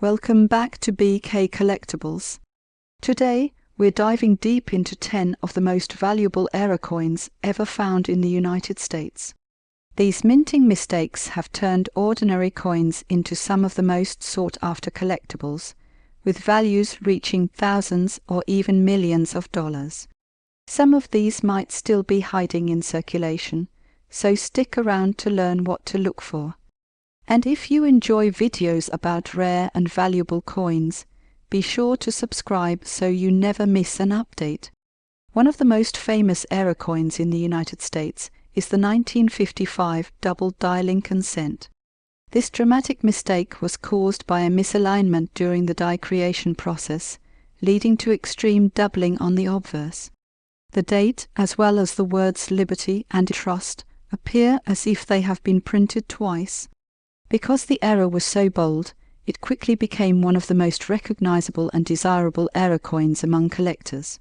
Welcome back to BK Collectibles. Today, we're diving deep into 10 of the most valuable error coins ever found in the United States. These minting mistakes have turned ordinary coins into some of the most sought-after collectibles, with values reaching thousands or even millions of dollars. Some of these might still be hiding in circulation, so stick around to learn what to look for. And if you enjoy videos about rare and valuable coins, be sure to subscribe so you never miss an update. One of the most famous error coins in the United States is the 1955 double die Lincoln cent. This dramatic mistake was caused by a misalignment during the die creation process, leading to extreme doubling on the obverse. The date, as well as the words liberty and trust, appear as if they have been printed twice. Because the error was so bold, it quickly became one of the most recognizable and desirable error coins among collectors.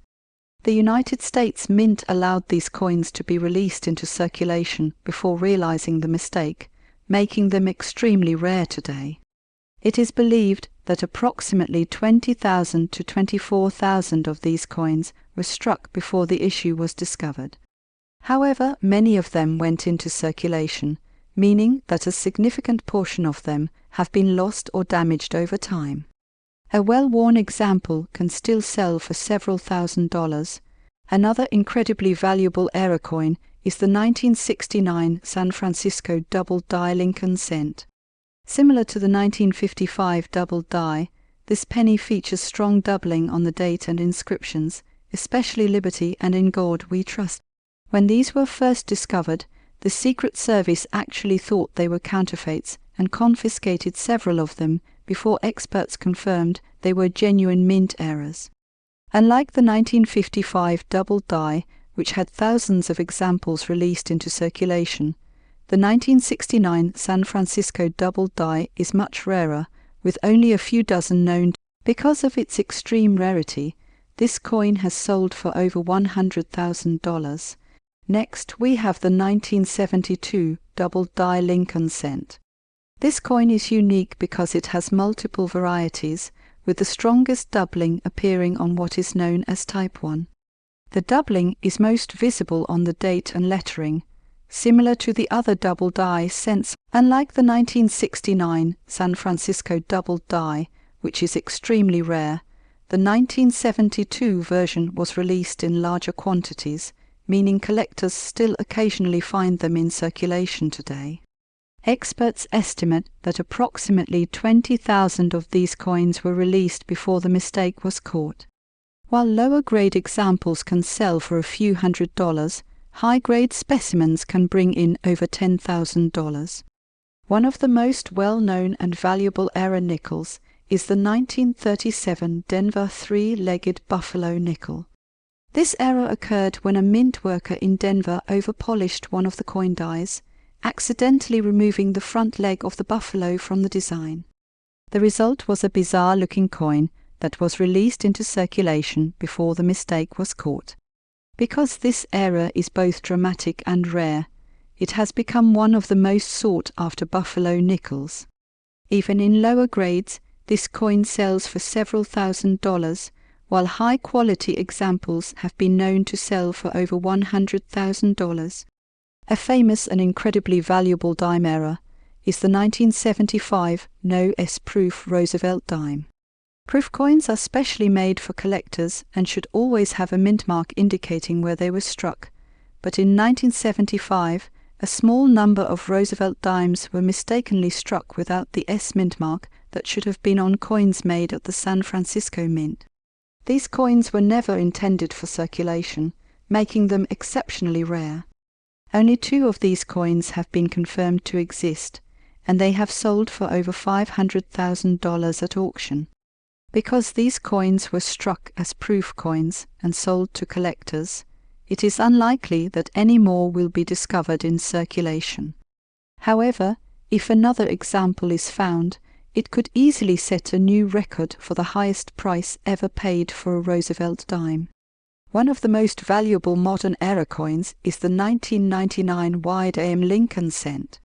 The United States Mint allowed these coins to be released into circulation before realizing the mistake, making them extremely rare today. It is believed that approximately 20,000 to 24,000 of these coins were struck before the issue was discovered. However, many of them went into circulation, meaning that a significant portion of them have been lost or damaged over time. A well-worn example can still sell for several $1,000s. Another incredibly valuable error coin is the 1969 San Francisco double die Lincoln cent. Similar to the 1955 double die, this penny features strong doubling on the date and inscriptions, especially Liberty and In God We Trust. When these were first discovered, the Secret Service actually thought they were counterfeits and confiscated several of them before experts confirmed they were genuine mint errors. Unlike the 1955 double die, which had thousands of examples released into circulation, the 1969 San Francisco double die is much rarer, with only a few dozen known. Because of its extreme rarity, this coin has sold for over $100,000. Next, we have the 1972 double die Lincoln cent. This coin is unique because it has multiple varieties, with the strongest doubling appearing on what is known as Type 1. The doubling is most visible on the date and lettering, similar to the other double die cents. Unlike the 1969 San Francisco double die, which is extremely rare, the 1972 version was released in larger quantities, meaning collectors still occasionally find them in circulation today. Experts estimate that approximately 20,000 of these coins were released before the mistake was caught. While lower-grade examples can sell for a few $100s, high-grade specimens can bring in over $10,000. One of the most well-known and valuable error nickels is the 1937 Denver three-legged buffalo nickel. This error occurred when a mint worker in Denver overpolished one of the coin dies, accidentally removing the front leg of the buffalo from the design. The result was a bizarre-looking coin that was released into circulation before the mistake was caught. Because this error is both dramatic and rare, it has become one of the most sought-after buffalo nickels. Even in lower grades, this coin sells for several $1,000s, while high-quality examples have been known to sell for over $100,000. A famous and incredibly valuable dime error is the 1975 No S Proof Roosevelt dime. Proof coins are specially made for collectors and should always have a mint mark indicating where they were struck, but in 1975, a small number of Roosevelt dimes were mistakenly struck without the S mint mark that should have been on coins made at the San Francisco Mint. These coins were never intended for circulation, making them exceptionally rare. Only 2 of these coins have been confirmed to exist, and they have sold for over $500,000 at auction. Because these coins were struck as proof coins and sold to collectors, it is unlikely that any more will be discovered in circulation. However, if another example is found, it could easily set a new record for the highest price ever paid for a Roosevelt dime. One of the most valuable modern error coins is the 1999 Wide Aim Lincoln cent.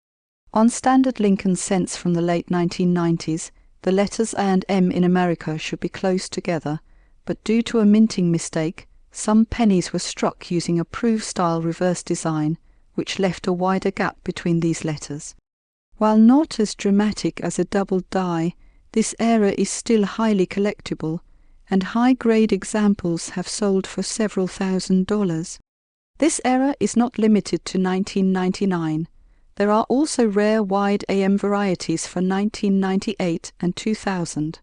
On standard Lincoln cents from the late 1990s, The letters A and M in America should be close together, but due to a minting mistake, some pennies were struck using a proof-style reverse design, which left a wider gap between these letters. While not as dramatic as a double die, this error is still highly collectible, and high-grade examples have sold for several $1,000s. This error is not limited to 1999. There are also rare wide AM varieties for 1998 and 2000,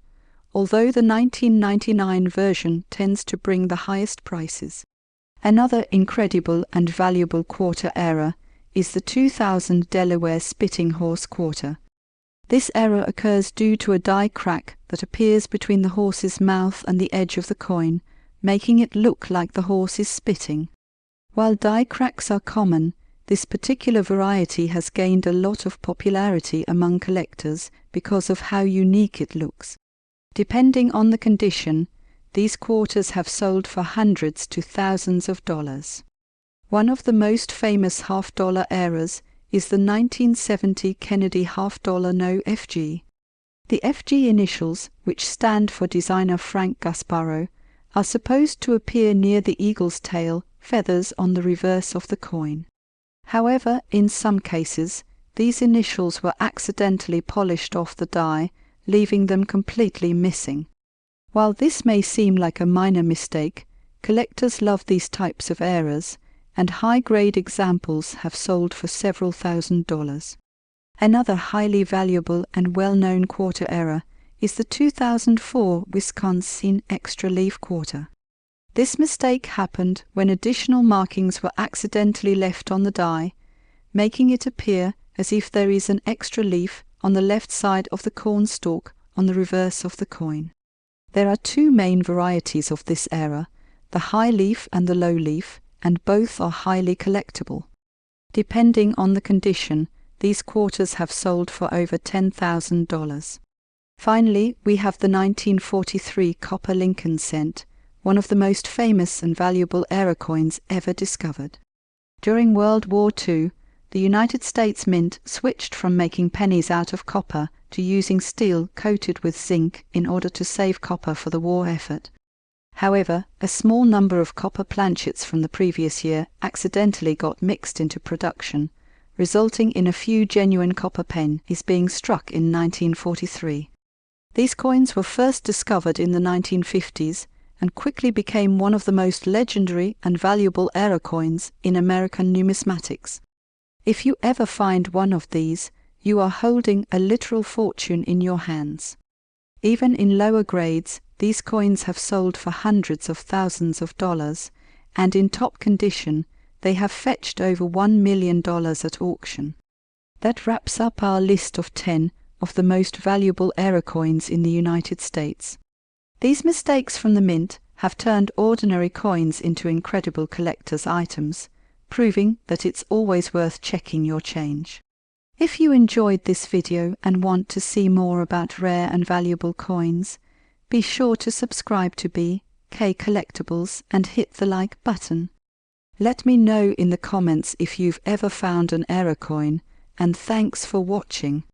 although the 1999 version tends to bring the highest prices. Another incredible and valuable quarter error is the 2000 Delaware Spitting Horse quarter. This error occurs due to a die crack that appears between the horse's mouth and the edge of the coin, making it look like the horse is spitting. While die cracks are common, this particular variety has gained a lot of popularity among collectors because of how unique it looks. Depending on the condition, these quarters have sold for hundreds to thousands of dollars. One of the most famous half-dollar errors is the 1970 Kennedy half-dollar No FG. The FG initials, which stand for designer Frank Gasparro, are supposed to appear near the eagle's tail feathers on the reverse of the coin. However, in some cases, these initials were accidentally polished off the die, leaving them completely missing. While this may seem like a minor mistake, collectors love these types of errors, and high-grade examples have sold for several $1,000s. Another highly valuable and well-known quarter error is the 2004 Wisconsin Extra Leaf quarter. This mistake happened when additional markings were accidentally left on the die, making it appear as if there is an extra leaf on the left side of the corn stalk on the reverse of the coin. There are two main varieties of this error, the high leaf and the low leaf, and both are highly collectible. Depending on the condition, these quarters have sold for over $10,000. Finally, we have the 1943 copper Lincoln cent, one of the most famous and valuable error coins ever discovered. During World War II, the United States Mint switched from making pennies out of copper to using steel coated with zinc in order to save copper for the war effort. However, a small number of copper planchets from the previous year accidentally got mixed into production, resulting in a few genuine copper pennies being struck in 1943. These coins were first discovered in the 1950s and quickly became one of the most legendary and valuable error coins in American numismatics. If you ever find one of these, you are holding a literal fortune in your hands. Even in lower grades, these coins have sold for hundreds of thousands of dollars, and in top condition, they have fetched over $1 million at auction. That wraps up our list of 10 of the most valuable error coins in the United States. These mistakes from the mint have turned ordinary coins into incredible collector's items, proving that it's always worth checking your change. If you enjoyed this video and want to see more about rare and valuable coins, be sure to subscribe to BK Collectibles and hit the like button. Let me know in the comments if you've ever found an error coin, and thanks for watching.